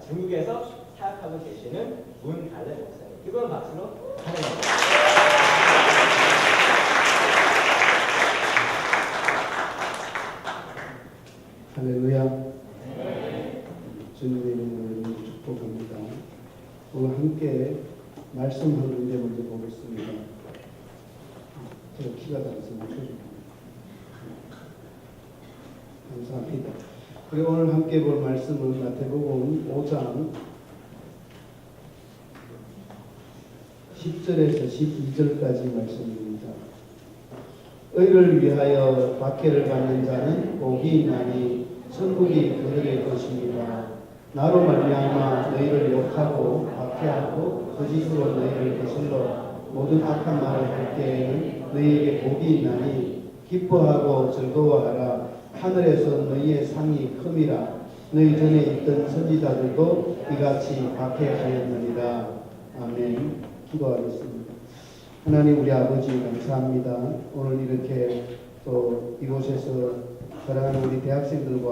중국에서 사역하고 계시는 문갈래 목사님. 뜨거운 박수로 환영합니다. 할렐루야. 주님의 이름으로 축복합니다. 오늘 함께 말씀 한 문제 먼저 보겠습니다. 제가 키가 작아서 못 쳐줍니다. 감사합니다. 그리고 오늘 함께 볼 말씀은 마태복음 5장 10절에서 12절까지 말씀입니다. 의를 위하여 박해를 받는 자는 복이 있나니 천국이 그들의 것입니다. 나로 말미암아 너희를 욕하고 박해하고 거짓으로 너희를 거슬러 모든 악한 말을 할 때에는 너희에게 복이 있나니 기뻐하고 즐거워하라. 하늘에서 너희의 상이 큼이라. 너희 전에 있던 선지자들도 이같이 박해하였느니라. 아멘. 기도하겠습니다. 하나님 우리 아버지 감사합니다. 오늘 이렇게 또 이곳에서 사랑하는 우리 대학생들과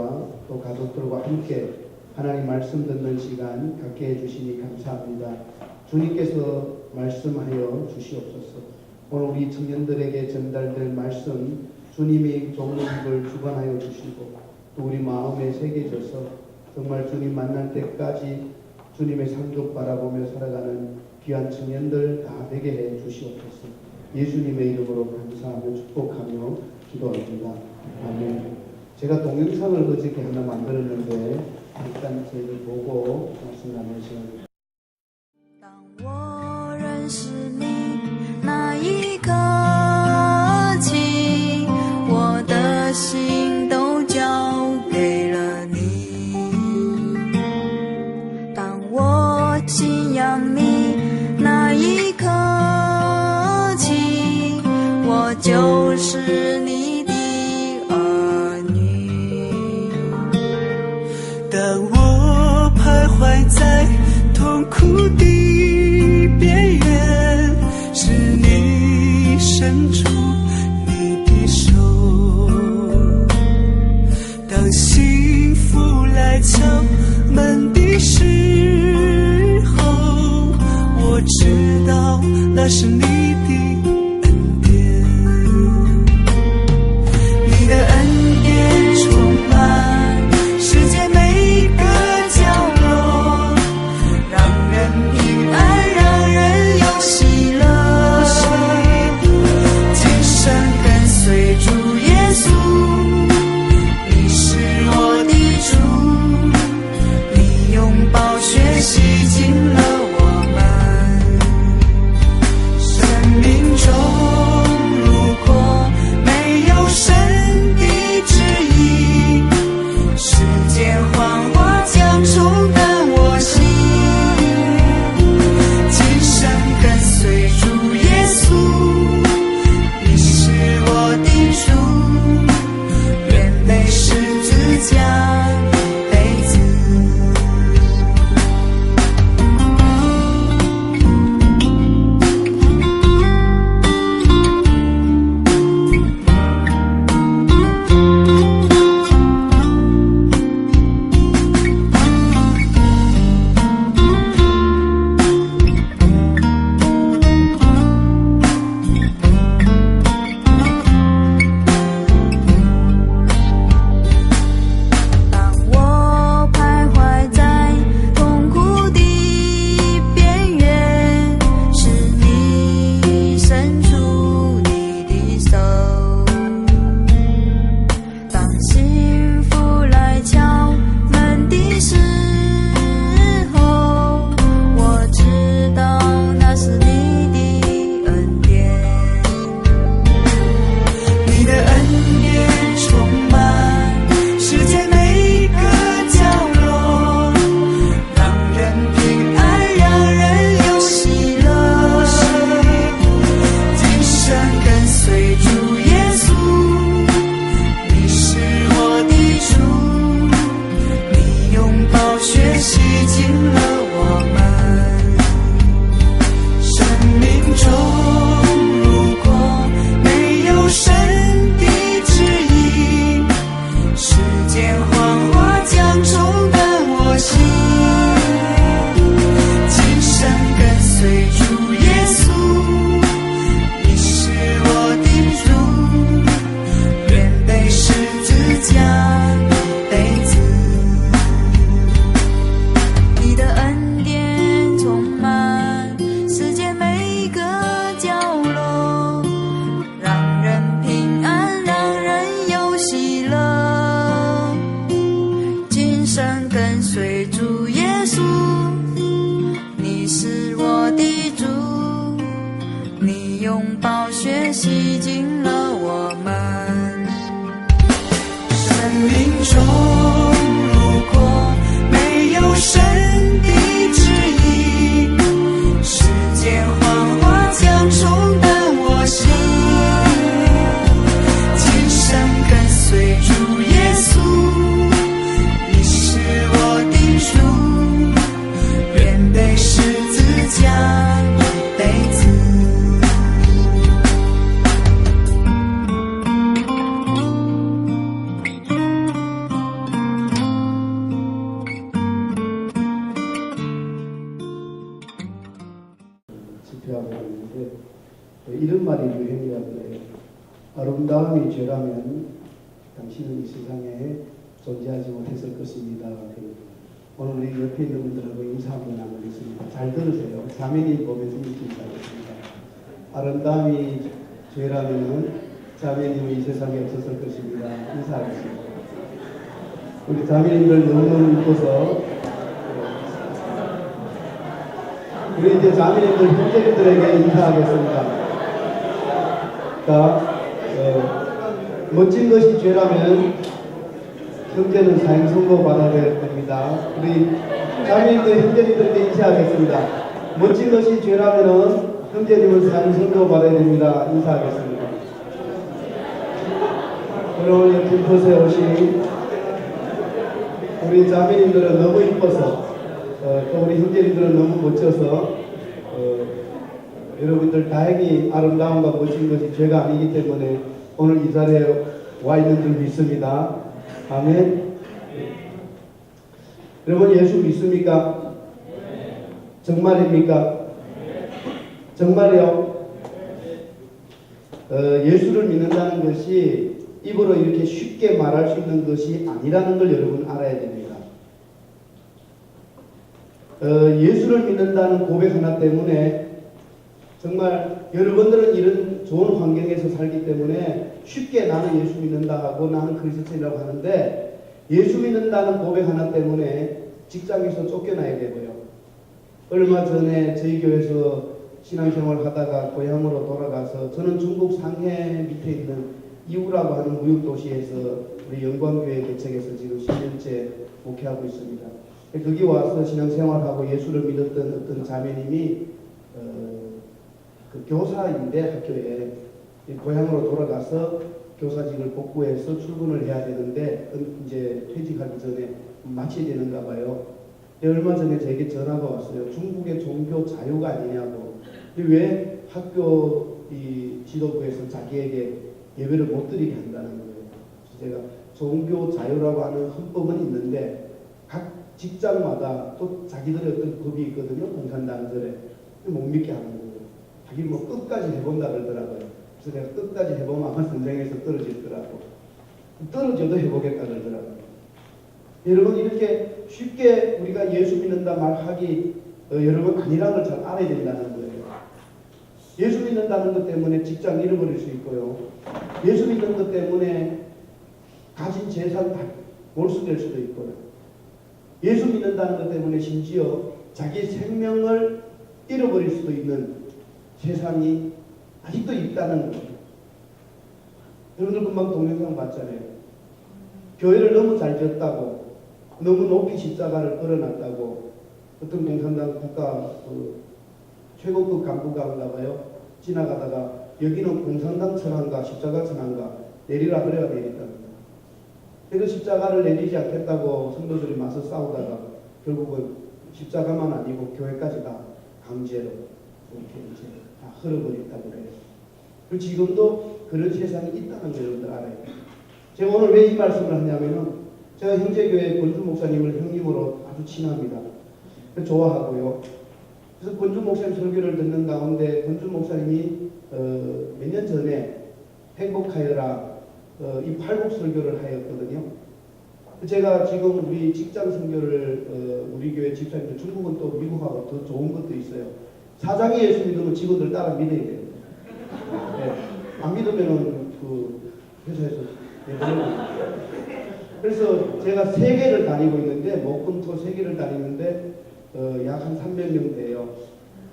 또 가족들과 함께 하나님 말씀 듣는 시간 갖게 해주시니 감사합니다. 주님께서 말씀하여 주시옵소서. 오늘 우리 청년들에게 전달될 말씀 주님이 좋은 입을 주관하여 주시고 또 우리 마음에 새겨져서 정말 주님 만날 때까지 주님의 상급 바라보며 살아가는 귀한 청년들 다 되게 해 주시옵소서. 예수님의 이름으로 감사하며 축복하며 기도합니다. 아멘. 제가 동영상을 어저께 하나 만들었는데 일단 저희를 보고 말씀 나누는 시간입니다. 当我认识你那一刻起，我的心都交给了你。当我信仰你那一刻起，我就是你的儿女。当我徘徊在痛苦的边缘，是你伸出你的手。当幸福来敲门的时候，我知道那是你的恩典。你的恩典充满世界每个角落，让人平安，让人有喜乐。宝血洗净了我们。生命中如果没有神的旨意，世间谎话将冲淡我心。今生跟随主耶稣，你是我的主，愿背十字架一辈子。집회하고 있는데 이런 말이 유행이라고 해요. 아름다움이 죄라면 당신은 이 세상에 존재하지 못했을 것입니다. 오늘 우리 옆에 있는 분들하고 인사 한번 나누겠습니다. 잘 들으세요. 자매님 보면서 인사하겠습니다. 아름다움이 죄라면 자매님은 이 세상에 없었을 것입니다. 인사하겠습니다. 우리 자매님들 너무 이뻐서 우리 이제 자매님들 형제들에게 인사하겠습니다. 자, 멋진 것이 죄라면 형제는 사형 선고 받아야 됩니다. 우리 자매님들 형제님들에게 인사하겠습니다. 멋진 것이 죄라면 형제님은 사형 선고 받아야 됩니다. 인사하겠습니다. 여러분 이렇게 김포에 오신 우리 자매님들은 너무 이뻐서 또 우리 형제님들은 너무 멋져서 여러분들 다행히 아름다움과 멋진 것이 죄가 아니기 때문에 오늘 이 자리에 와 있는 줄 믿습니다. 아멘. 여러분 예수 믿습니까? 정말입니까? 정말이요? 예수를 믿는다는 것이 입으로 이렇게 쉽게 말할 수 있는 것이 아니라는 걸 여러분 알아야 됩니다. 예수를 믿는다는 고백 하나 때문에 정말 여러분들은 이런 좋은 환경에서 살기 때문에 쉽게 나는 예수 믿는다 하고 나는 그리스도인이라고 하는데 예수 믿는다는 고백 하나 때문에 직장에서 쫓겨나야 되고요. 얼마 전에 저희 교회에서 신앙생활 하다가 고향으로 돌아가서 저는 중국 상해 밑에 있는 이우라고 하는 무역도시에서 우리 영광교회 개척에서 지금 10년째 목회하고 있습니다. 거기 와서 신앙생활하고 예수를 믿었던 어떤 자매님이 그 교사인데 학교에 고향으로 돌아가서 교사직을 복구해서 출근을 해야 되는데 이제 퇴직하기 전에 마쳐야 되는가 봐요. 얼마 전에 제게 전화가 왔어요. 중국의 종교 자유가 아니냐고. 왜 학교 이 지도부에서 자기에게 예배를 못 드리게 한다는 거예요. 그래서 제가 종교 자유라고 하는 헌법은 있는데 각 직장마다 또 자기들의 어떤 법이 있거든요. 공산당들에 못 믿게 하는 거예요. 자기 뭐 끝까지 해본다 그러더라고요. 그래서 내가 끝까지 해보면 아마 선생에서 떨어지더라고. 떨어져도 해보겠다 그러더라고요. 여러분 이렇게 쉽게 우리가 예수 믿는다 말하기 여러분 아니라는 걸 잘 알아야 된다는 거예요. 예수 믿는다는 것 때문에 직장 잃어버릴 수 있고요. 예수 믿는 것 때문에 가진 재산 다 몰수될 수도 있고요. 예수 믿는다는 것 때문에 심지어 자기 생명을 잃어버릴 수도 있는 세상이 아직도 있다는 거예요. 여러분들 금방 동영상 봤잖아요. 교회를 너무 잘 지었다고 너무 높이 십자가를 걸어놨다고 어떤 공산당 국가 최고급 간부가인가 봐요. 지나가다가 여기는 공산당 천안가 십자가 천안가 내리라 그래야 내리답니다. 그래서 십자가를 내리지 않겠다고 성도들이 맞서 싸우다가 결국은 십자가만 아니고 교회까지 다 강제로 이렇게 이제 다 흘러버렸다고 그래요. 그리고 지금도 그런 세상이 있다는 걸 여러분들 알아야 돼요. 제가 오늘 왜 이 말씀을 하냐면은 제가 형제교회 권주 목사님을 형님으로 아주 친합니다. 좋아하고요. 그래서 권주 목사님 설교를 듣는 가운데 권주 목사님이 몇 년 전에 행복하여라 이 팔복 설교를 하였거든요. 제가 지금 우리 직장 선교를 우리 교회 집사님들 중국은 또 미국하고 더 좋은 것도 있어요. 사장이 예수 믿으면 직원들 따라 믿어야 돼요. 네. 안 믿으면은 그 회사에서 그래서 제가 세계를 다니고 있는데 목금토 세계를 다니는데 약 한 300명 돼요.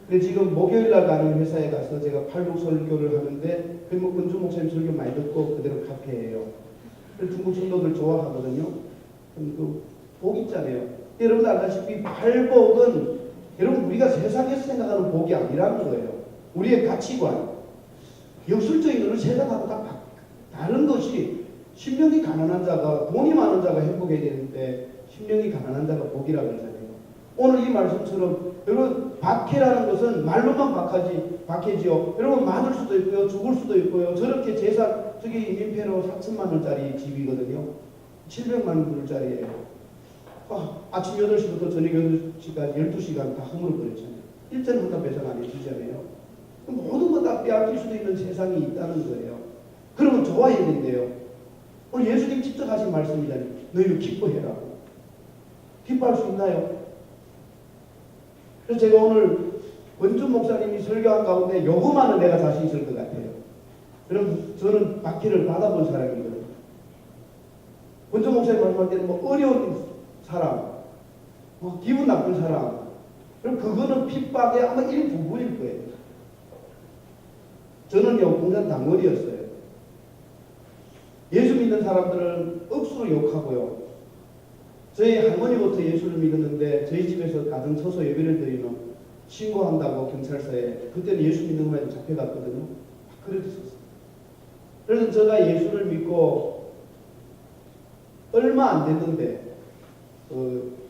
근데 지금 목요일날 가는 회사에 가서 제가 팔복 설교를 하는데 그 은주 목사님 설교 많이 듣고 그대로 카페예요. 중국 성도들 좋아하거든요. 그 복 있잖아요. 여러분 알다시피 팔복은 여러분 우리가 세상에서 생각하는 복이 아니라는 거예요. 우리의 가치관, 역술적인 것은 세상하고 다 다른 것이 심령이 가난한 자가 돈이 많은 자가 행복해야 되는데 심령이 가난한 자가 복이라고 그러잖아요. 오늘 이 말씀처럼 여러분 박해라는 것은 말로만 박해지요. 여러분 맞을 수도 있고요. 죽을 수도 있고요. 저렇게 재산 저기 민폐로 4천만 원짜리 집이거든요. 700만 불짜리예요. 아침 8시부터 저녁 8시까지 12시간 다 허물어버렸잖아요. 일전 하나 배상 안 해주잖아요. 모든 거 다 빼앗길 수도 있는 세상이 있다는 거예요. 그러면 좋아해야 된대요. 오늘 예수님 직접 하신 말씀이잖아요. 너희는 기뻐해라고. 기뻐할 수 있나요? 그래서 제가 오늘 원준 목사님이 설교한 가운데 요거만은 내가 자신 있을 것 같아요. 여러분 저는 박해를 받아본 사람이거든요. 원준 목사님 말씀할 때는 뭐 어려운 사람, 뭐 기분 나쁜 사람, 그럼 그거는 핍박의 아마 일부분일 거예요. 저는요 공산 당월이었어요. 예수 믿는 사람들은 억수로 욕하고요. 저희 할머니부터 예수를 믿었는데 저희 집에서 가정 처소 예배를 드리면 신고한다고 경찰서에 그때는 예수 믿는 것만 해도 잡혀갔거든요. 그랬었어요. 그래서 제가 예수를 믿고 얼마 안 됐는데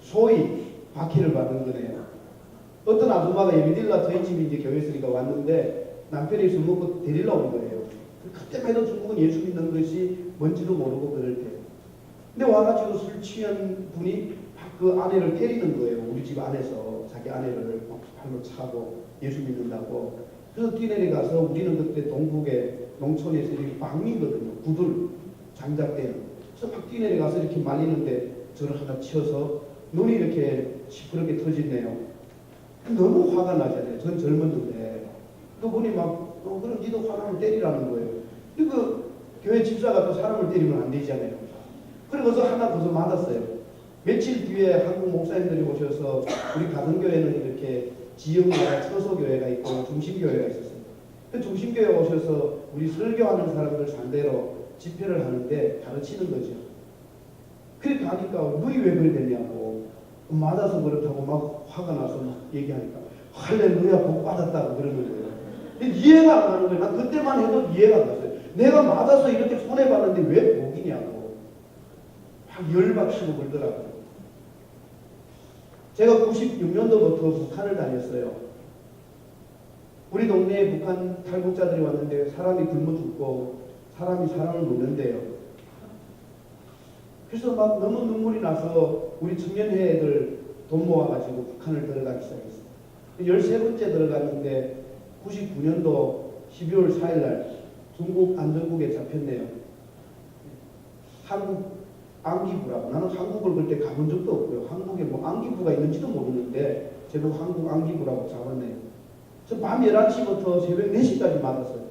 소위 박해를 받은 거네요. 어떤 아줌마가 예배드리러 저희 집이 이제 교회 있으니까 왔는데 남편이 술 먹고 데리러 온 거예요. 그때만 해도 중국은 예수 믿는 것이 뭔지도 모르고 그럴 때. 근데 와가지고 술 취한 분이 그 아내를 때리는 거예요. 우리 집 안에서 자기 아내를 팔로 차고 예수 믿는다고. 그래서 뛰내려가서 우리는 그때 동북에 농촌에서 이렇게 방미거든요. 구들 장작대는. 그래서 막 뛰내려가서 이렇게 말리는데 저를 하나 치어서 눈이 이렇게 시퍼렇게 터지네요. 너무 화가 나잖아요. 전 젊었는데. 그분이 막 그럼 니도 화나면 때리라는 거예요. 그 교회 집사가 또 사람을 때리면 안 되잖아요. 그래서 하나 거기서 맞았어요. 며칠 뒤에 한국 목사님들이 오셔서 우리 가정교회는 이렇게 지역마다 처소교회가 있고 중심교회가 있었어요. 그 중심교회 오셔서 우리 설교하는 사람들 상대로 집회를 하는데 가르치는 거죠. 그렇게 하니까 너희 왜 그래 됐냐고 맞아서 그렇다고 막 화가 나서 막 얘기하니까 할렐루야 복 받았다고 그러는 거예요. 이해가 안 가는 거예요. 난 그때만 해도 이해가 안 갔어요. 내가 맞아서 이렇게 손해봤는데 왜 복이냐고 막 열받치고 그러더라고요. 제가 96년도부터 북한을 다녔어요. 우리 동네에 북한 탈북자들이 왔는데 사람이 굶어 죽고 사람이 사람을 먹는데요. 그래서 막 너무 눈물이 나서 우리 청년회들 돈 모아가지고 북한을 들어가기 시작했어요. 13번째 들어갔는데 99년도 12월 4일날 중국 안전국에 잡혔네요. 한국 안기부라고. 나는 한국을 그때 가본 적도 없고요. 한국에 뭐 안기부가 있는지도 모르는데 제가 한국 안기부라고 잡았네요. 저 밤 11시부터 새벽 4시까지 맞았어요.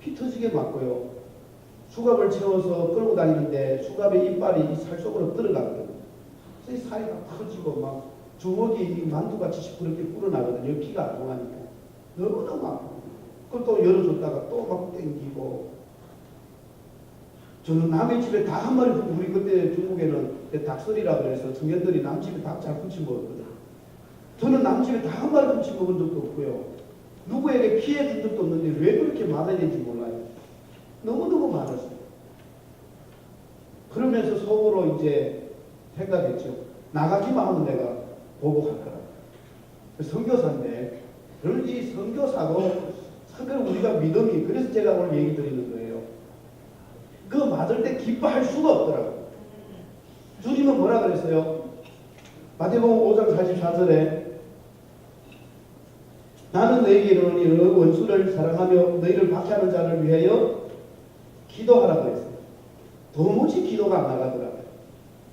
피 터지게 맞고요. 수갑을 채워서 끌고 다니는데 수갑의 이빨이 살 속으로 들어가거든요. 그래서 이 살이 다 터지고 막 주먹이 만두같이 시퍼렇게 불어나거든요. 피가 안 통하니까. 너무너무 아프고. 그걸 또 열어줬다가 또 막 땡기고. 저는 남의 집에 닭 한 마리, 우리 그때 중국에는 닭설이라고 해서 청년들이 남 집에 닭 잘 붙여 먹었거든. 저는 남 집에 닭 한 마리 붙여 먹은 적도 없고요. 누구에게 피해 준 적도 없는데 왜 그렇게 많아야 되는지 몰라요. 너무너무 많았어요. 그러면서 속으로 이제 생각했죠. 나가기만 하면 내가 보복할 거라. 선교사인데, 그런 이 선교사고, 선교를 우리가 믿음이, 그래서 제가 오늘 얘기 드리는 거예요. 그거 맞을 때 기뻐할 수가 없더라고요. 주님은 뭐라 그랬어요? 마태복음 5장 44절에 나는 너에게 이르노니 너 원수를 사랑하며 너희를 박해하는 자를 위하여 기도하라고 했어요. 도무지 기도가 안 나가더라고요.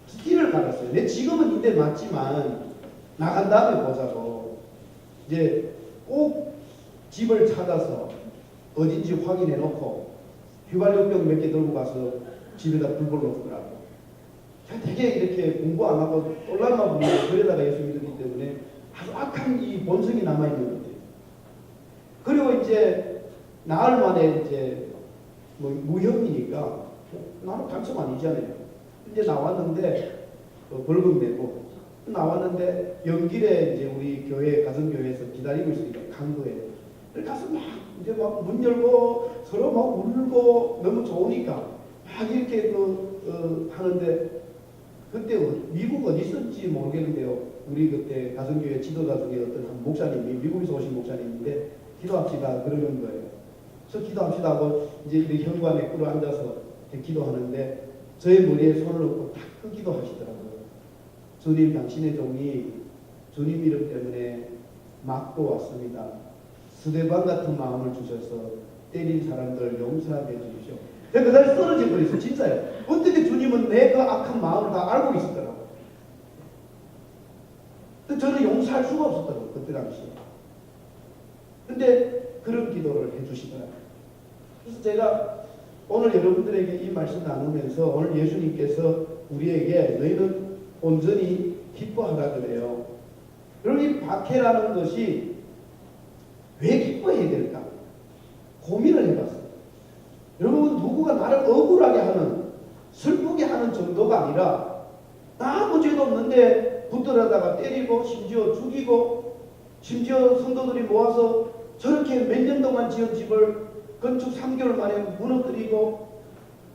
그래서 띠를 갈았어요. 내 지금은 인데 맞지만 나간 다음에 보자고. 이제 꼭 집을 찾아서 어딘지 확인해 놓고 휘발유병 몇 개 들고 가서 집에다 불 놓더라고. 되게 이렇게 공부 안 하고 똘랄만 부리고 그러다가 예수 믿었기 때문에 아주 악한 이 본성이 남아있는 것 같아요. 그리고 이제 나흘 만에 이제 뭐 무혐의니까 나는 당첨 아니잖아요. 이제 나왔는데 벌금 내고 나왔는데 연길에 이제 우리 교회 가정교회에서 기다리고 있으니까 간 거예요. 가서 막 이제 막 문 열고 서로 막 울고 너무 좋으니까 막 이렇게 하는데 그때 미국 어디 있었는지 모르겠는데요. 우리 그때 가정교회 지도자 중에 어떤 한 목사님이 미국에서 오신 목사님인데 기도합시다 그러는 거예요. 그래서 기도합시다 하고 이제 이 현관에 꿇어 앉아서 기도하는데 저의 머리에 손을 얹고 딱 그 기도하시더라고요. 주님, 당신의 종이 주님 이름 때문에 맞고 왔습니다. 스데반 같은 마음을 주셔서 때린 사람들 용서하게 해주십시오. 그 사람이 쓰러져 버렸어요. 진짜요. 어떻게 주님은 내 그 악한 마음을 다 알고 있었더라고요. 근데 저는 용서할 수가 없었더라고요. 그때 당시에. 근데 그런 기도를 해주시더라고요. 그래서 제가 오늘 여러분들에게 이 말씀 나누면서 오늘 예수님께서 우리에게 너희는 온전히 기뻐하라 그래요. 여러분 이 박해라는 것이 왜 기뻐해야 될까? 고민을 해봤어요. 여러분 누구가 나를 억울하게 하는 슬프게 하는 정도가 아니라 나 아무 죄도 없는데 붙들어다가 때리고 심지어 죽이고 심지어 성도들이 모아서 저렇게 몇 년 동안 지은 집을 건축 3개월 만에 무너뜨리고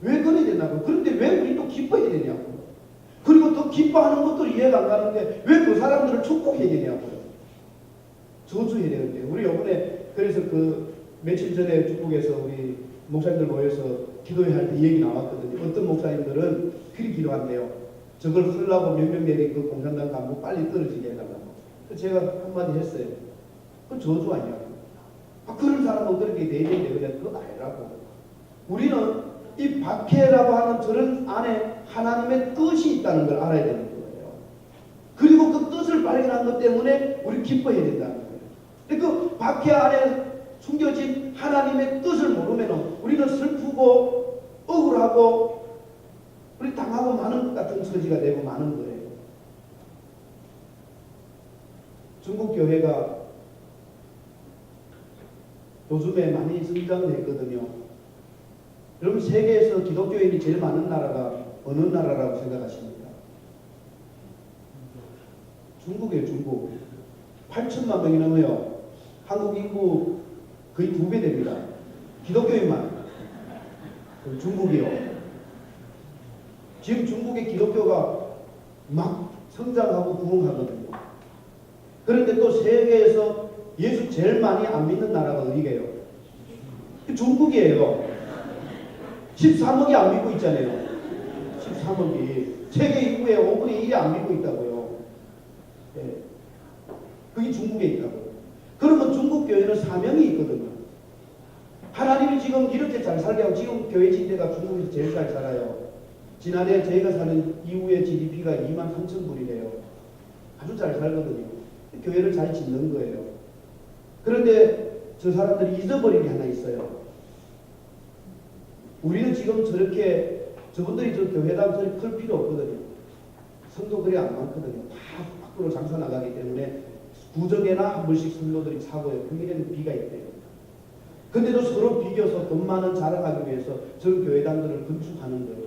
왜 그래야 되냐고. 그런데 왜 우리 또 기뻐해야 되냐고. 그리고 또 기뻐하는 것도 이해가 안 가는데 왜 그 사람들을 축복해야 되냐고요. 저주해야 되는데 우리 이번에 그래서 그 며칠 전에 중국에서 우리 목사님들 모여서 기도회 할 때 얘기 나왔거든요. 어떤 목사님들은 그리 기도한대요. 저걸 쓰려고 몇 명 내린 그 공산당 간부 빨리 떨어지게 해달라고. 그래서 제가 한마디 했어요. 그건 저주 아니냐고. 그런 사람은 그렇게 내리는데 그냥 그건 아니라고. 우리는 이 박해라고 하는 저런 안에 하나님의 뜻이 있다는 걸 알아야 되는 거예요. 그리고 그 뜻을 발견한 것 때문에 우리 기뻐해야 된다는 거예요. 근데 그 박해 안에 숨겨진 하나님의 뜻을 모르면 우리는 슬프고 억울하고 우리 당하고 많은 것 같은 처지가 되고 많은 거예요. 중국 교회가 요즘에 많이 성장했거든요. 여러분 세계에서 기독교인이 제일 많은 나라가 어느 나라라고 생각하십니까? 중국이에요. 중국. 8천만 명이 넘어요. 한국 인구 거의 2배 됩니다. 기독교인만. 중국이요. 지금 중국의 기독교가 막 성장하고 부흥하거든요. 그런데 또 세계에서 예수 제일 많이 안 믿는 나라가 어디게요? 중국이에요. 13억이 안 믿고 있잖아요. 13억이. 세계 인구의 5분의 1이 안 믿고 있다고요. 네. 그게 중국에 있다고요. 그러면 중국 교회는 사명이 있거든요. 하나님이 지금 이렇게 잘 살게 하고 지금 교회 지대가 중국에서 제일 잘 살아요. 지난해 저희가 사는 이후의 GDP가 23,000불이래요. 아주 잘 살거든요. 교회를 잘 짓는 거예요. 그런데 저 사람들이 잊어버린 게 하나 있어요. 우리는 지금 저렇게 저분들이 저 교회당 저렇게 클 필요 없거든요. 성도들이 안 많거든요. 다 밖으로 장사 나가기 때문에 구정에나 한 번씩 성도들이 사고요. 평일에는 비가 있대요. 근데도 서로 비교서 돈 많은 자랑하기 위해서 저 교회당들을 건축하는 거예요.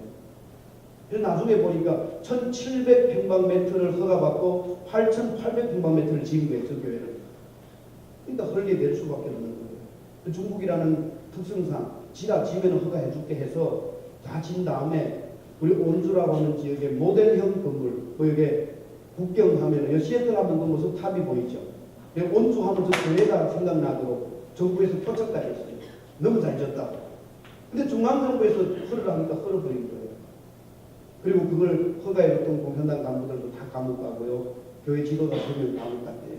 그래서 나중에 보니까 1,700평방미터를 허가받고 8,800평방미터를 지은 거예요. 저 교회를. 그러니까 헐게 될 수밖에 없는 거예요. 중국이라는 특성상 지라 지으면 허가해 줄게 해서 다 진 다음에 우리 온주라고 하는 지역의 모델형 건물 뭐 여기 국경 하면은 시애틀 하면 그 무슨 탑이 보이죠. 온주 하면 저 교회가 생각나도록 정부에서 표창까지 했어요. 너무 잘 지었다. 근데 중앙정부에서 허를 하니까 헐어버린 거예요. 그리고 그걸 허가해줬던 공산당 간부들도 다 감옥 가고요. 교회 지도자 2명 감옥 갔대요.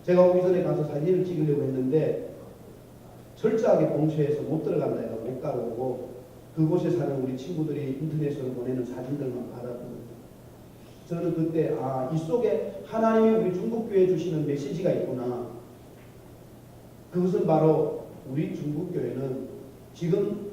제가 오기 전에 가서 사진을 찍으려고 했는데 철저하게 공처해서 못 들어간다 해서 못 가고 오고 그곳에 사는 우리 친구들이 인터넷으로 보내는 사진들만 받았거든요. 저는 그때 이 속에 하나님이 우리 중국교회에 주시는 메시지가 있구나. 그것은 바로 우리 중국교회는 지금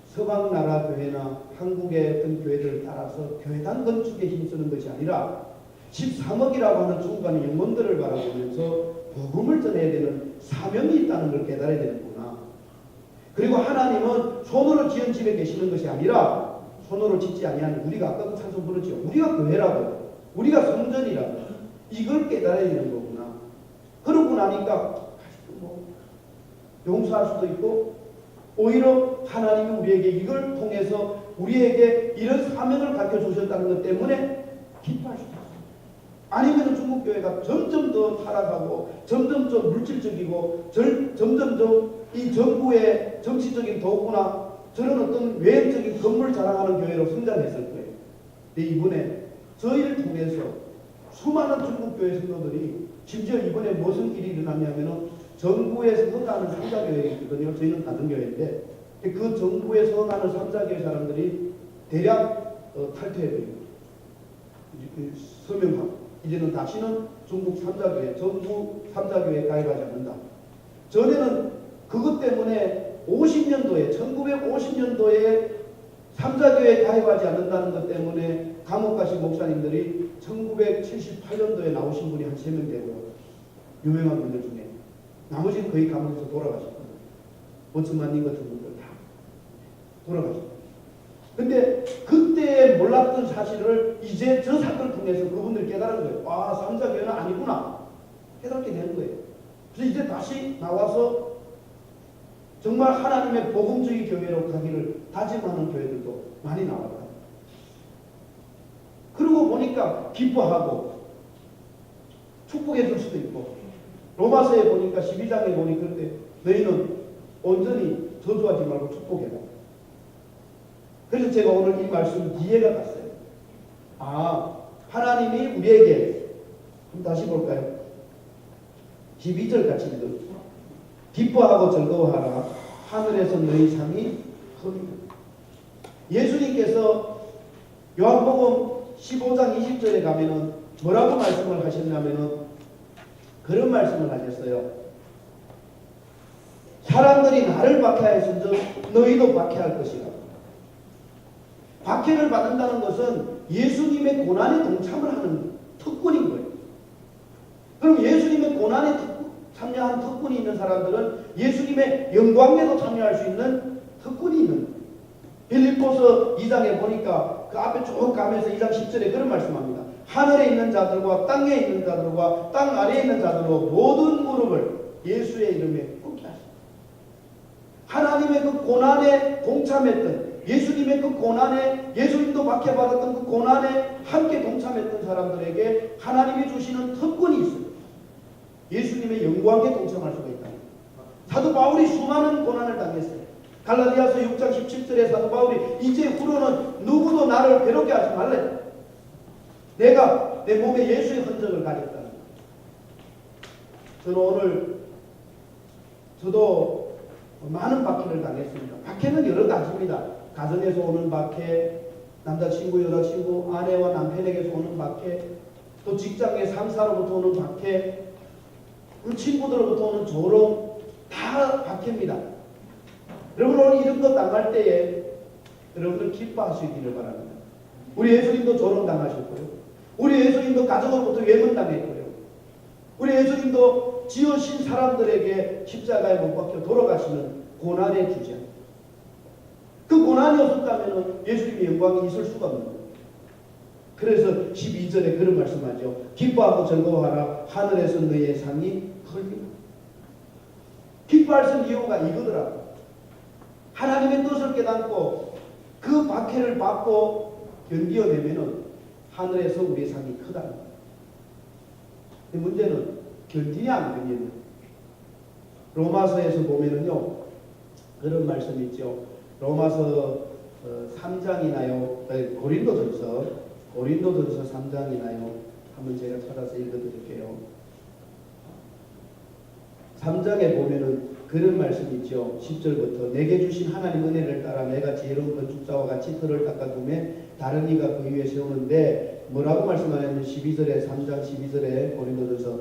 서방나라 교회나 한국의 어떤 교회들을 따라서 교회당 건축에 힘쓰는 것이 아니라 13억이라고 하는 중간의 영혼들을 바라보면서 복음을 전해야 되는 사명이 있다는 걸 깨달아야 되는구나. 그리고 하나님은 손으로 지은 집에 계시는 것이 아니라 손으로 짓지 아니하는 우리가 아까 그 찬송 부르죠. 우리가 교회라고, 우리가 성전이라고, 이걸 깨달아야 되는 거구나. 그러고 나니까 뭐 용서할 수도 있고 오히려 하나님이 우리에게 이걸 통해서 우리에게 이런 사명을 가르쳐주셨다는 것 때문에 기뻐할 수도 있어요. 아니면 중국 교회가 점점 더 타락하고 점점 더 물질적이고 점점 더 이 정부의 정치적인 도구나 저런 어떤 외형적인 건물 자랑하는 교회로 성장했을 거예요. 근데 이번에 저희를 통해서 수많은 중국 교회 성도들이 심지어 이번에 무슨 일이 일어났냐면은 정부에서 선언하는 삼자교회가 있거든요. 저희는 다른 교회인데 그 정부에 선언하는 삼자교회 사람들이 대략 탈퇴해버리고 서명하고 이제는 다시는 중국 삼자교회, 정부 삼자교회에 가입하지 않는다. 전에는 그것 때문에 50년도에 1950년도에 삼자교회에 가입하지 않는다는 것 때문에 감옥 가신 목사님들이 1978년도에 나오신 분이 한 3명 되고요. 유명한 분들 중에 나머지는 거의 감옥에서 돌아가셨거든요. 원천만님 같은 분들 다 돌아가셨거든요. 근데 그때 몰랐던 사실을 이제 저 사건을 통해서 그분들이 깨달은 거예요. 아, 삼자교회는 아니구나. 깨닫게 되는 거예요. 그래서 이제 다시 나와서 정말 하나님의 복음주의 교회로 가기를 다짐하는 교회들도 많이 나왔다. 그러고 보니까 기뻐하고 축복해 줄 수도 있고 로마서에 보니까 12장에 보니 그런데 너희는 온전히 저주하지 말고 축복해라. 그래서 제가 오늘 이 말씀 이해가 갔어요. 아, 하나님이 우리에게 한번 다시 볼까요? 12절 같이 읽어주세요. 기뻐하고 즐거워하라. 하늘에서 너희 상이 큽니다. 예수님께서 요한복음 15장 20절에 가면은 뭐라고 말씀을 하셨냐면은 그런 말씀을 하셨어요. 사람들이 나를 박해하였은즉 너희도 박해할 것이라. 박해를 받는다는 것은 예수님의 고난에 동참을 하는 특권인 거예요. 그럼 예수님의 고난에 참여한 특권이 있는 사람들은 예수님의 영광에도 참여할 수 있는 특권이 있는 거예요. 빌립보서 2장에 보니까 그 앞에 쭉 가면서 2장 10절에 그런 말씀합니다. 하늘에 있는 자들과 땅에 있는 자들과 땅 아래에 있는 자들로 모든 무릎을 예수의 이름에 꿇게 하십니다. 하나님의 그 고난에 동참했던 예수님의 그 고난에 예수님도 박해받았던 그 고난에 함께 동참했던 사람들에게 하나님이 주시는 특권이 있어요. 예수님의 영광에 동참할 수가 있다. 사도 바울이 수많은 고난을 당했어요. 갈라디아서 6장 17절에 사도 바울이 이제 후로는 누구도 나를 괴롭게 하지 말래. 내가 내 몸에 예수의 흔적을 가졌다. 저는 오늘 저도 많은 박해를 당했습니다. 박해는 여러 가지입니다. 가정에서 오는 박해, 남자친구, 여자친구, 아내와 남편에게서 오는 박해, 또 직장의 상사로부터 오는 박해, 친구들로부터 오는 조롱, 다 박해입니다. 여러분 오늘 이런 거 당할 때에 여러분들 기뻐하시기를 바랍니다. 우리 예수님도 조롱 당하셨고요. 우리 예수님도 가족으로부터 외면당했고요. 우리 예수님도 지으신 사람들에게 십자가에 못 박혀 돌아가시는 고난의 주제. 그 고난이 없었다면 예수님의 영광이 있을 수가 없는 거예요. 그래서 12절에 그런 말씀하죠. 기뻐하고 즐거워하라. 하늘에서 너희의 상이 헐리라. 기뻐할 수 있는 이유가 이거더라고요. 하나님의 뜻을 깨닫고 그 박해를 받고 견디어내면은 하늘에서 우리의 상이 크다는 거예요. 근데 문제는 견디냐 안 견디냐. 로마서에서 보면은요 그런 말씀이 있죠. 로마서 3장이나요 고린도전서 3장이나요 한번 제가 찾아서 읽어드릴게요. 3장에 보면은 그런 말씀이 있죠. 10절부터 내게 주신 하나님 은혜를 따라 내가 지혜로운 건축자와 같이 틀을 닦아둠에 다른 이가 그 위에 세우는데 뭐라고 말씀하냐면 12절에 3장 12절에 고린도전서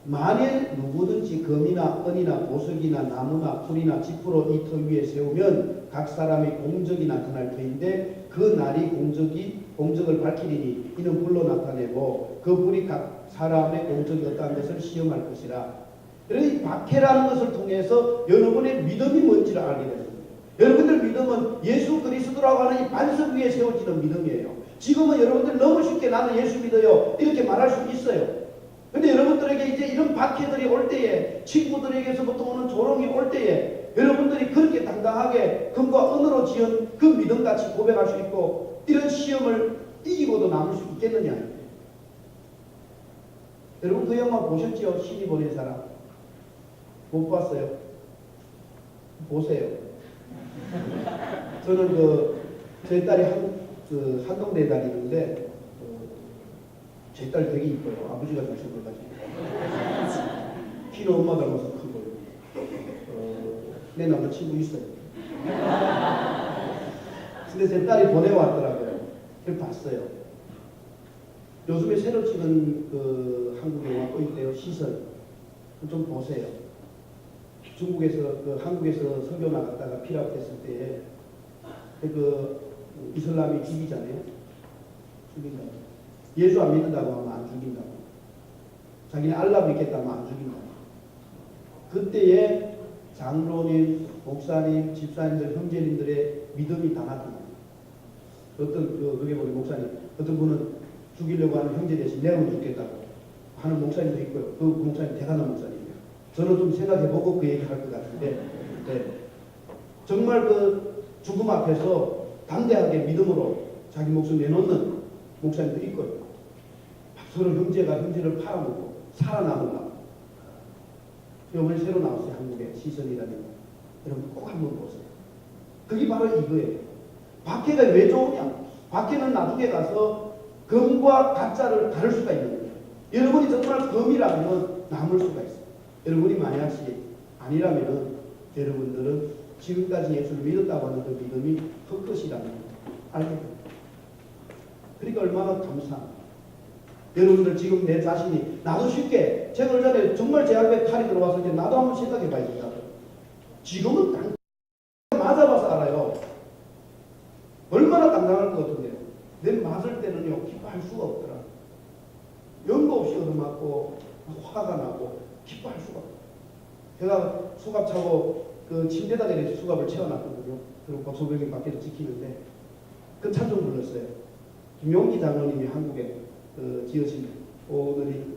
만일 누구든지 금이나 은이나 보석이나 나무나 풀이나 지푸로 이 터 위에 세우면 각 사람의 공적이 나타날 터인데 그 날이 공적을 밝히리니 이는 불로 나타내고 그 불이 각 사람의 공적이 어떠한 것을 시험할 것이라. 그러니 박해라는 것을 통해서 여러분의 믿음이 뭔지를 알게 됩니다. 여러분들 믿음은 예수 그리스도라고 하는 이 반석 위에 세워지는 믿음이에요. 지금은 여러분들 너무 쉽게 나는 예수 믿어요 이렇게 말할 수 있어요. 근데 여러분들에게 이제 이런 박해들이 올 때에, 친구들에게서부터 오는 조롱이 올 때에 여러분들이 그렇게 당당하게 금과 은으로 지은 그 믿음같이 고백할 수 있고 이런 시험을 이기고도 남을 수 있겠느냐. 여러분 그 영화 보셨죠? 신이 보낸 사람. 못 봤어요? 보세요. 저는 저희 딸이 한동대에 다니는데 제 딸 되게 이뻐요. 아버지가 잘생겨가지고. 키는 엄마 닮아서 크고요. 내 남자친구 있어요. 근데 제 딸이 보내왔더라고요. 그걸 봤어요. 요즘에 새로 찍은 한국 영화 또 있대요. 시선. 좀 보세요. 중국에서 한국에서 설교 나갔다가 피랍됐을 때에 이슬람이 죽이잖아요. 죽인다고. 예수 안 믿는다고 하면 안 죽인다고. 자기는 알라 믿겠다고 하면 안 죽인다고. 그때에 장로님, 목사님, 집사님들, 형제님들의 믿음이 다 나타납니다. 그게 우리 목사님. 어떤 분은 죽이려고 하는 형제 대신 내가 죽겠다고 하는 목사님도 있고요. 그 목사님 대단한 목사님이에요. 저는 좀 생각해보고 그 얘기할 것 같은데, 네. 정말 죽음 앞에서 담대하게 믿음으로 자기 목숨 내놓는 목사님도 있고요. 서로 형제가 형제를 팔아먹고 살아남으려고. 이번에 새로 나왔어요. 한국에 시선이라는 거. 여러분 꼭 한번 보세요. 그게 바로 이거예요. 박해가 왜 좋으냐? 박해는 나중에 가서 금과 가짜를 다룰 수가 있는 거예요. 여러분이 정말 금이라면 남을 수가 있어요. 여러분이 만약시 아니라면 여러분들은 지금까지 예수를 믿었다고 하는 그 믿음이 헛것이라는 알게 됩니다. 그러니까 얼마나 감사합니다. 여러분들 지금 내 자신이 나도 쉽게 제가 얼마 전에 정말 제 앞에 칼이 들어왔을 때 나도 한번 생각해 봐야 된다. 지금은 맞아봐서 알아요. 얼마나 당당할 것 같은데요. 내 맞을 때는요 기뻐할 수가 없더라. 연고 없이 얻어맞고 화가 나고 기뻐할 수가 없어요. 제가 수갑 차고 침대에다 내려서 수갑을 채워놨거든요. 그리고 박소병이 밖에서 지키는데 그 찬송 불렀어요. 김용기 장로님이 한국에 지으신 오늘이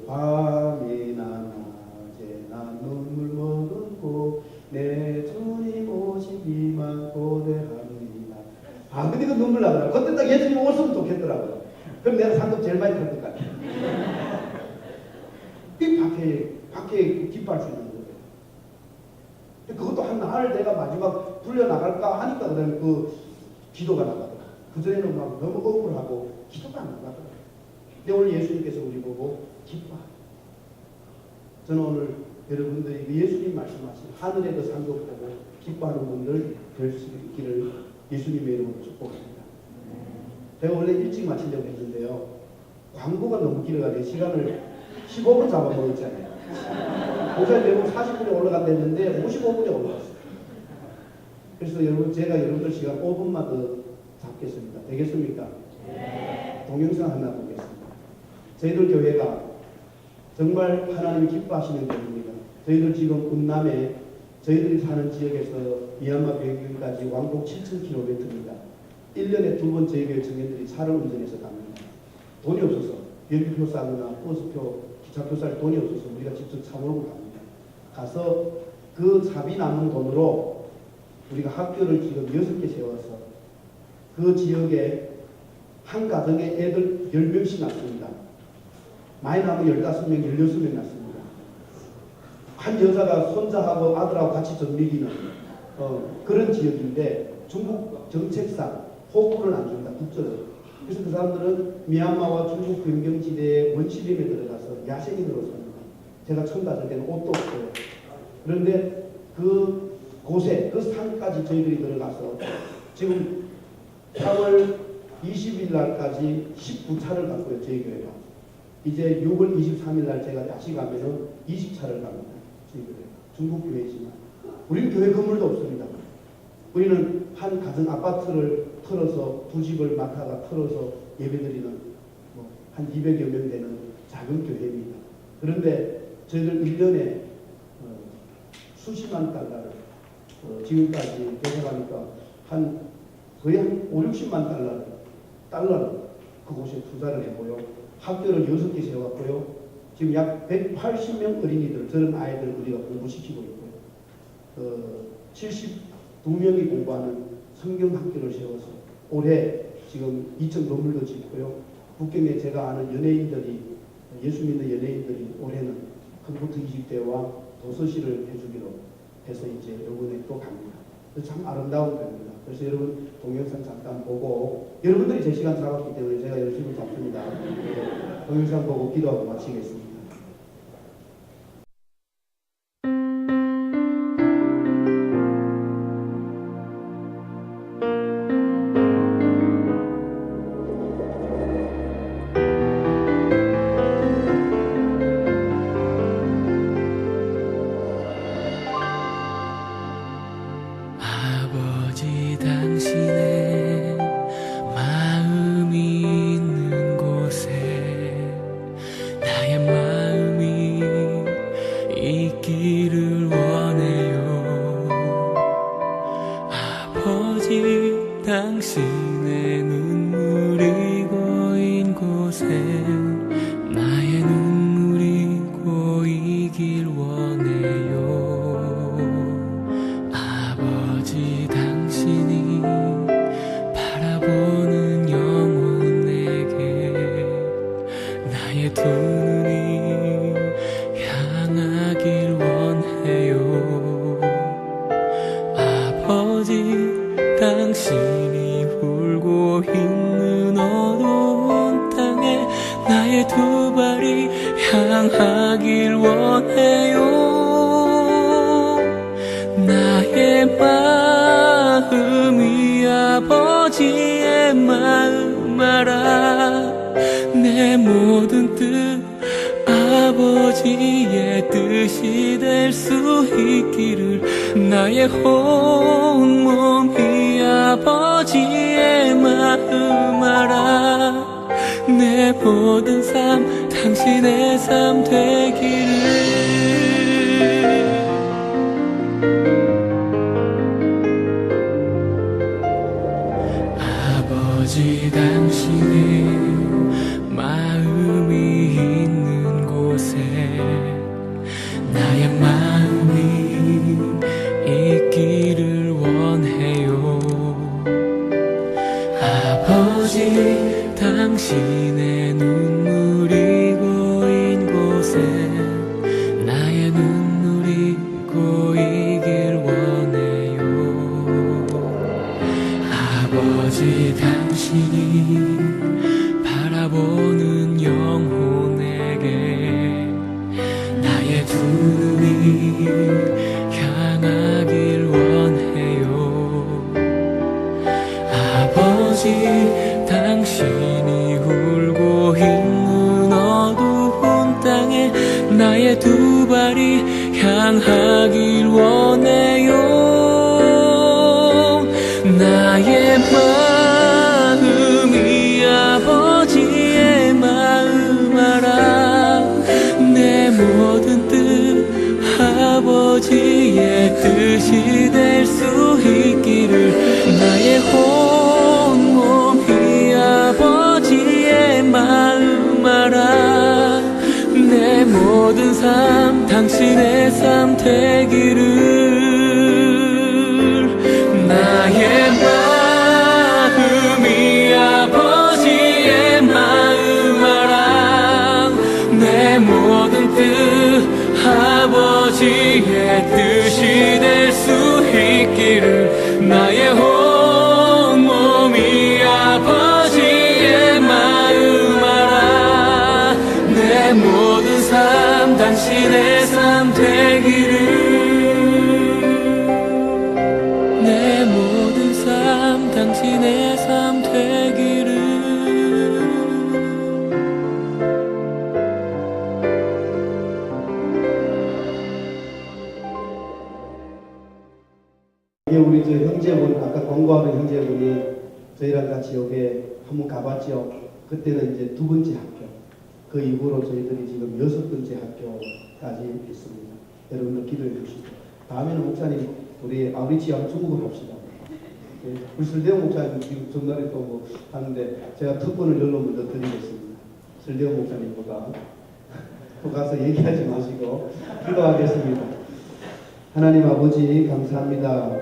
밤이나 낮에나 눈물 머금고 내 주님 오시기만 고대하느니라. 근데 그 눈물 나더라고요. 그때 딱 예수님 오셨으면 좋겠더라고요. 그럼 내가 상금 제일 많이 탈 것 같아요. 밖에 기뻐할 수 있는 거예요. 그것도 한 날 내가 마지막 불려나갈까 하니까 그다음에 기도가 나가더라. 그전에는 막 너무 억울하고 기도가 안 나가더라. 근데 오늘 예수님께서 우리 보고 기뻐하라. 저는 오늘 여러분들이 예수님 말씀하신 하늘의 그 상급 보고 기뻐하는 분들 될 수 있기를 예수님의 이름으로 축복합니다. 제가 원래 일찍 마치려고 했는데요. 광고가 너무 길어가지고 시간을 15분 잡아먹었잖아요. 목사님 내고 40분에 올라간다는데 55분에 올라갔어요. 그래서 제가 여러분들 시간 5분만 더 잡겠습니다. 되겠습니까? 네. 동영상 하나 보겠습니다. 저희들 교회가 정말 하나님이 기뻐하시는 교회입니다. 저희들 지금 운남에 저희들이 사는 지역에서 미얀마 비행기까지 왕복 7,000km입니다. 1년에 2번 저희 교회 청년들이 차를 운전해서 갑니다. 돈이 없어서 비행기표 싸거나 버스표, 기차표 쌀 돈이 없어서 우리가 직접 차 몰고 갑니다. 가서 그 사비 남은 돈으로 우리가 학교를 지금 6개 세워서 그 지역에 한 가정에 애들 10명씩 낳습니다. 많이 나면 15명, 16명 낳습니다. 한 여자가 손자하고 아들하고 같이 젖먹이는 그런 지역인데 중국 정책상 호구를 안 줍니다. 국적을. 그래서 그 사람들은 미얀마와 중국 변경지대의 원시림에 들어가서 야생인으로 삽니다. 제가 처음 갔을 때는 옷도 없어요. 그런데 그 곳에 그 산까지 저희들이 들어가서 지금 4월 20일 날까지 19차를 갔고요. 저희 교회가. 이제 6월 23일 날 제가 다시 가면은 20차를 갑니다. 중국 교회지만 우리는 교회 건물도 없습니다. 우리는 한 가정 아파트를 털어서 두 집을 맡아가 털어서 예배드리는 한 200여 명 되는 작은 교회입니다. 그런데 저희들 1년에 수십만 달러를 지금까지 계산하니까 거의 한 5, 60만 달러를 그곳에 투자를 했고요. 학교를 6개 세웠고요. 지금 약 180명 어린이들, 저런 아이들 우리가 공부시키고 있고요. 72명이 공부하는 성경학교를 세워서 올해 지금 2층 건물도 짓고요. 북경에 제가 아는 연예인들이, 예수 믿는 연예인들이 올해는 컴퓨터 20대와 도서실을 해주기로 해서 이제 이번에 또 갑니다. 참 아름다운 겁니다. 그래서 여러분 동영상 잠깐 보고, 여러분들이 제 시간 잡았기 때문에 제가 열심히 잡습니다. 동영상 보고 기도하고 마치겠습니다. 아버지 당신의 마음이 있는 곳에 나의 마음이 있기를 원해요. 아버지 당신의 눈물이 고인 곳에 나의 눈물이 고이길 원해요. 아버지 당신이 바라보는 영혼에게 나의 두 눈이 향하길 원해요. 아버지 당신이 울고 있는 어두운 땅에 나의 두 발이 향하길 원해요. 나의 마음이 아버지의 마음 알아. 내 모든 뜻 아버지의 뜻이 될 수 있기를. 나의 온몸이 아버지의 마음 알아. 내 모든 삶 당신의 삶 되기를. 아버지 당신의 마음이 있는 곳에 나의 마음이 있기를 원해요. 아버지 당신의 눈물이 고인 곳에 나의 눈물이 고이길 원해요. 아버지 당신이 바라보는 영혼에게 나의 두 눈이 향하길 원해요. 아버지 당신이 울고 있는 어두운 땅에 나의 두 발이 향하길 원해요. 나의 마음이 아버지의 마음 알아. 내 모든 뜻 아버지의 뜻이 될 수 있기를. 나의 온몸이 아버지의 마음 알아. 내 모든 삶 당신의 삶 되기를. 나의 마음이 아버지의 마음 알아. 내 모든 뜻 아버지의 뜻이 될 수 있기를. 나의 온몸이 아버지의 마음 알아. 내 모든 삶 당신의 삶 되기를. 내 모든 삶 당신의 삶 되기를. 예, 우리 저 형제분, 아까 권고하는 형제분이 저희랑 같이 여기에 한번 가봤죠. 그때는 이제 2번째 학교. 그 이후로 저희들이 지금 6번째 학교까지 있습니다. 여러분들 기도해 주시고. 다음에는 목사님, 우리 아우리치 한번 중국어 합시다. 예, 우리 설대용 목사님 지금 전날에 또 뭐 하는데 제가 특권을 열로 먼저 드리겠습니다. 설대용 목사님보다. 또 가서 얘기하지 마시고 기도하겠습니다. 하나님 아버지 감사합니다.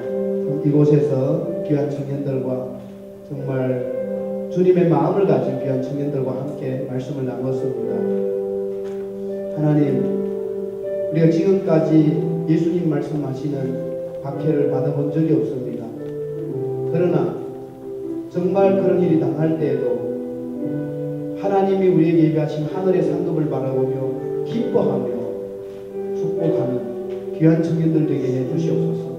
이곳에서 귀한 청년들과 정말 주님의 마음을 가진 귀한 청년들과 함께 말씀을 나눴습니다. 하나님, 우리가 지금까지 예수님 말씀하시는 박해를 받아본 적이 없습니다. 그러나 정말 그런 일이 당할 때에도 하나님이 우리에게 예비하신 하늘의 상급을 바라보며 기뻐하며 축복하는 귀한 청년들 되게 해주시옵소서.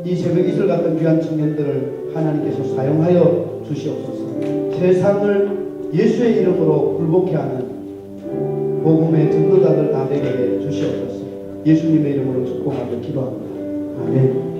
이 새벽 이슬 같은 귀한 청년들을 하나님께서 사용하여 주시옵소서. 세상을 예수의 이름으로 굴복케 하는 복음의 전도자들 다 되게 해 주시옵소서. 예수님의 이름으로 축복하며 기도합니다. 아멘.